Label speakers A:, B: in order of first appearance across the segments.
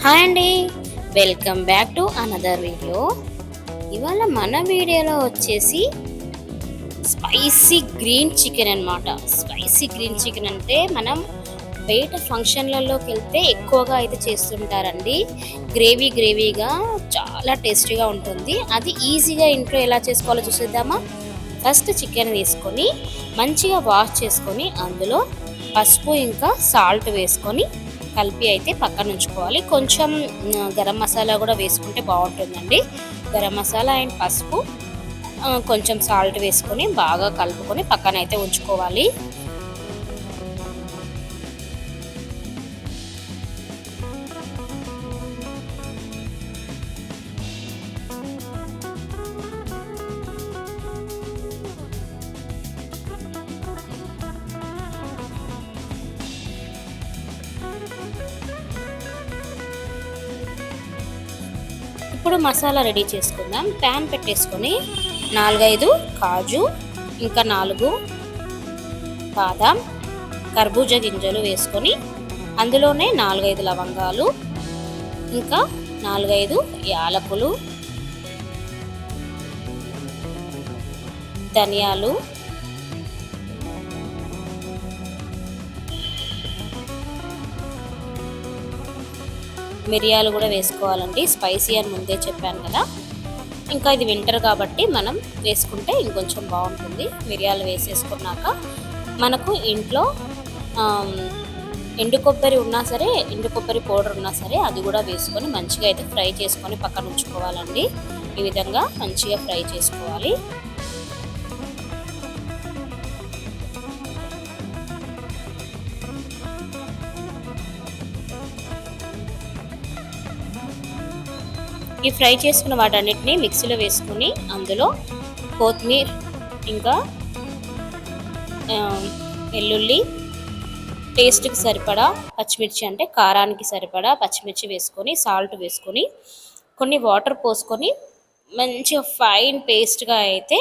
A: Hi అండి, welcome back to another video. ఇవాళ మన వీడియోలో వచ్చేసి స్పైసీ గ్రీన్ చికెన్ అనమాట. స్పైసీ గ్రీన్ చికెన్ అంటే మనం బయట ఫంక్షన్లలోకి వెళ్తే ఎక్కువగా అయితే చేస్తుంటారండి. గ్రేవీగా చాలా టేస్టీగా ఉంటుంది. అది ఈజీగా ఇంట్లో ఎలా చేసుకోవాలో చూసేద్దామా. ఫస్ట్ చికెన్ తీసుకొని మంచిగా వాష్ చేసుకొని అందులో పసుపు ఇంకా సాల్ట్ వేసుకొని కలిపి అయితే పక్కన ఉంచుకోవాలి. కొంచెం గరం మసాలా కూడా వేసుకుంటే బాగుంటుందండి. గరం మసాలా అండ్ పసుపు కొంచెం సాల్ట్ వేసుకొని బాగా కలుపుకొని పక్కన అయితే ఉంచుకోవాలి. ఇప్పుడు మసాలా రెడీ చేసుకుందాం. ప్యాన్ పెట్టేసుకొని 4-5 కాజు, ఇంకా 4 బాదాం, కర్బూజా గింజలు వేసుకొని అందులోనే 4-5 లవంగాలు, ఇంకా 4-5 యాలకులు, ధనియాలు, మిరియాలు కూడా వేసుకోవాలండి. స్పైసీ అని ముందే చెప్పాను కదా. ఇంకా ఇది వింటర్ కాబట్టి మనం వేసుకుంటే ఇంకొంచెం బాగుంటుంది. మిరియాలు వేసేసుకున్నాక మనకు ఇంట్లో ఎండు కొబ్బరి ఉన్నా సరే, ఎండు కొబ్బరి పౌడర్ ఉన్నా సరే అది కూడా వేసుకొని మంచిగా అయితే ఫ్రై చేసుకొని పక్కన ఉంచుకోవాలండి. ఈ విధంగా మంచిగా ఫ్రై చేసుకోవాలి. ఈ ఫ్రై చేసుకున్న వాటన్నిటిని మిక్సీలో వేసుకొని అందులో కొత్తిమీర, ఇంకా వెల్లుల్లి, టేస్ట్కి సరిపడా పచ్చిమిర్చి, అంటే కారానికి సరిపడా పచ్చిమిర్చి వేసుకొని సాల్ట్ వేసుకొని కొన్ని వాటర్ పోసుకొని మంచిగా ఫైన్ పేస్ట్గా అయితే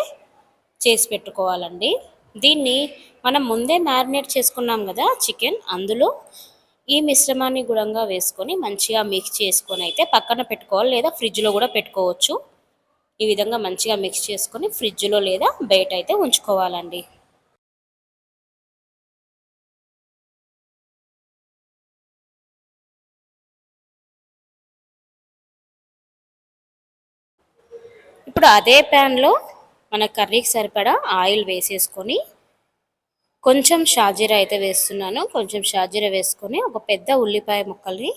A: చేసి పెట్టుకోవాలండి. దీన్ని మనం ముందే మ్యారినేట్ చేసుకున్నాం కదా చికెన్, అందులో ఈ మిశ్రమాన్ని గుడంగా వేసుకొని మంచిగా మిక్స్ చేసుకొని అయితే పక్కన పెట్టుకోవాలి, లేదా ఫ్రిడ్జ్లో కూడా పెట్టుకోవచ్చు. ఈ విధంగా మంచిగా మిక్స్ చేసుకొని ఫ్రిడ్జ్లో లేదా బయట అయితే ఉంచుకోవాలండి. ఇప్పుడు అదే ప్యాన్లో మన కర్రీకి సరిపడా ఆయిల్ వేసేసుకొని కొంచెం షాజీరా అయితే వేస్తున్నాను. కొంచెం షాజీరా వేసుకొని ఒక పెద్ద ఉల్లిపాయ ముక్కల్ని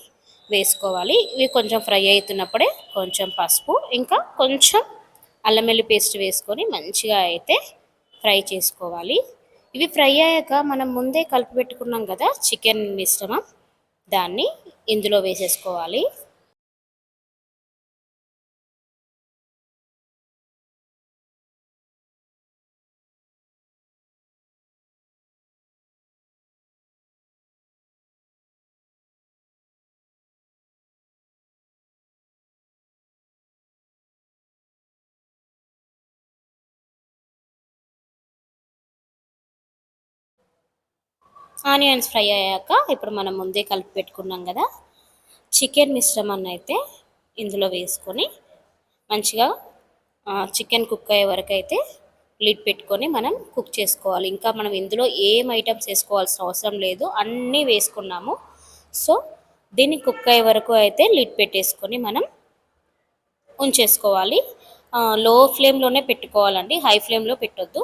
A: వేసుకోవాలి. ఇవి కొంచెం ఫ్రై అవుతున్నప్పుడే కొంచెం పసుపు, ఇంకా కొంచెం అల్లం వెల్లుల్లి పేస్ట్ వేసుకొని మంచిగా అయితే ఫ్రై చేసుకోవాలి. ఇవి ఫ్రై అయ్యాక మనం ముందే కలిపి పెట్టుకున్నాం కదా చికెన్ మిశ్రమం, దాన్ని ఇందులో వేసేసుకోవాలి. ఆనియన్స్ ఫ్రై అయ్యాక ఇప్పుడు మనం ముందే కలిపి పెట్టుకున్నాం కదా చికెన్ మిశ్రమాన్ని అయితే ఇందులో వేసుకొని మంచిగా చికెన్ కుక్ అయ్యే వరకు అయితే లిడ్ పెట్టుకొని మనం కుక్ చేసుకోవాలి. ఇంకా మనం ఇందులో ఏం ఐటమ్స్ వేసుకోవాల్సిన అవసరం లేదు, అన్నీ వేసుకున్నాము. సో దీన్ని కుక్ అయ్యే వరకు అయితే లిడ్ పెట్టేసుకొని మనం ఉంచేసుకోవాలి. లో ఫ్లేమ్లోనే పెట్టుకోవాలండి, హై ఫ్లేమ్లో పెట్టొద్దు.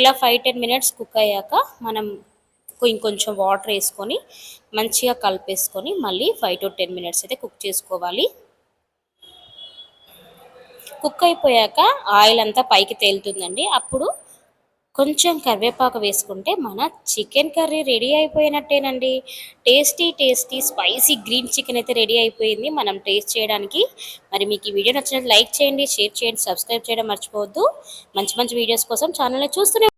A: ఇలా 5-10 మినిట్స్ కుక్ అయ్యాక మనం ఇంకొంచెం వాటర్ వేసుకొని మంచిగా కలిపేసుకొని మళ్ళీ 5-10 మినిట్స్ అయితే కుక్ చేసుకోవాలి. కుక్ అయిపోయాక ఆయిల్ అంతా పైకి తేలుతుందండి. అప్పుడు కొంచెం కరివేపాకు వేసుకుంటే మన చికెన్ కర్రీ రెడీ అయిపోయినట్టేనండి. టేస్టీ స్పైసీ గ్రీన్ చికెన్ అయితే రెడీ అయిపోయింది మనం టేస్ట్ చేయడానికి. మరి మీకు ఈ వీడియో నచ్చినట్టు లైక్ చేయండి, షేర్ చేయండి, సబ్స్క్రైబ్ చేయడం మర్చిపోవద్దు. మంచి వీడియోస్ కోసం ఛానల్ని చూస్తూనే